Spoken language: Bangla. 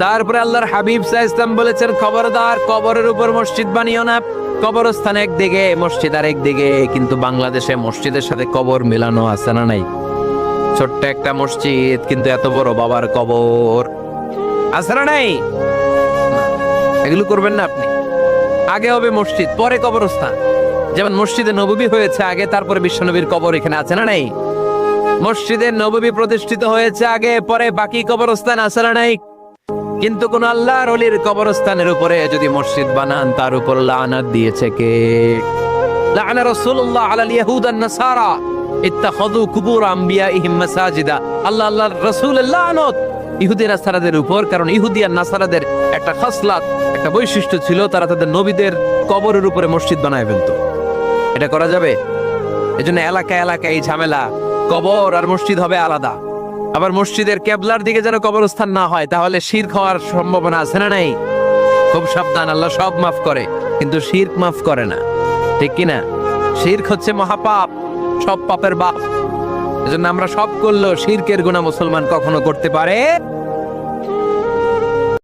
তারপরে আল্লাহর হাবিব সাল্লাল্লাহু আলাইহি ওয়াসাল্লাম বলেছেন, খবরদার কবরের উপর মসজিদ বানিও না। কবরস্থান একদিকে, মসজিদ আর একদিকে। কিন্তু বাংলাদেশে মসজিদের সাথে কবর মেলানো আছে না নাই? ছোট্ট একটা মসজিদ, কিন্তু এত বড় বাবার কবর আছে না নাই? এগুলো করবেন না আপনি। আগে হবে মসজিদ, পরে কবরস্থান। যেমন মসজিদে নববী হয়েছে আগে, তারপরে বিশ্বনবীর কবর এখানে আছে না নাই? মসজিদে নববী প্রতিষ্ঠিত হয়েছে আগে, পরে বাকি কবরস্থান আছে না নাই? কিন্তু কোন আল্লাহর ওলির কবরস্থানের উপরে যদি মসজিদ বানান, তার উপর লানাত দিয়েছে কে? লাআনা রাসূলুল্লাহ আলাল ইয়াহুদ ওয়ান নাসারা ইত্তাখাযু কুবুর আমবিয়াইহিম মাসাজিদা। আল্লাহর রাসূলের লানত ইহুদি নাসারাদের উপর, কারণ ইহুদি আর নাসারাদের একটা খাসলাত, একটা বৈশিষ্ট্য ছিল, তারা তাদের নবীদের কবরের উপরে মসজিদ বানায় ফেলতো। এটা করা যাবে? এজন্য এলাকায় এলাকায় এই ঝামেলা, কবর আর মসজিদ হবে আলাদা। আবার মসজিদের কেবলার দিকে যেন কবরস্থান না হয়, তাহলে শিরক হওয়ার সম্ভাবনা আছে না নাই? খুব সাবধান, আল্লাহ সব মাফ করে কিন্তু শিরক মাফ করে না, ঠিক কিনা? শিরক হচ্ছে মহাপাপ, সব পাপের বাপ। এজন্য আমরা সব করলেও শিরকের গুনাহ মুসলমান কখনো করতে পারে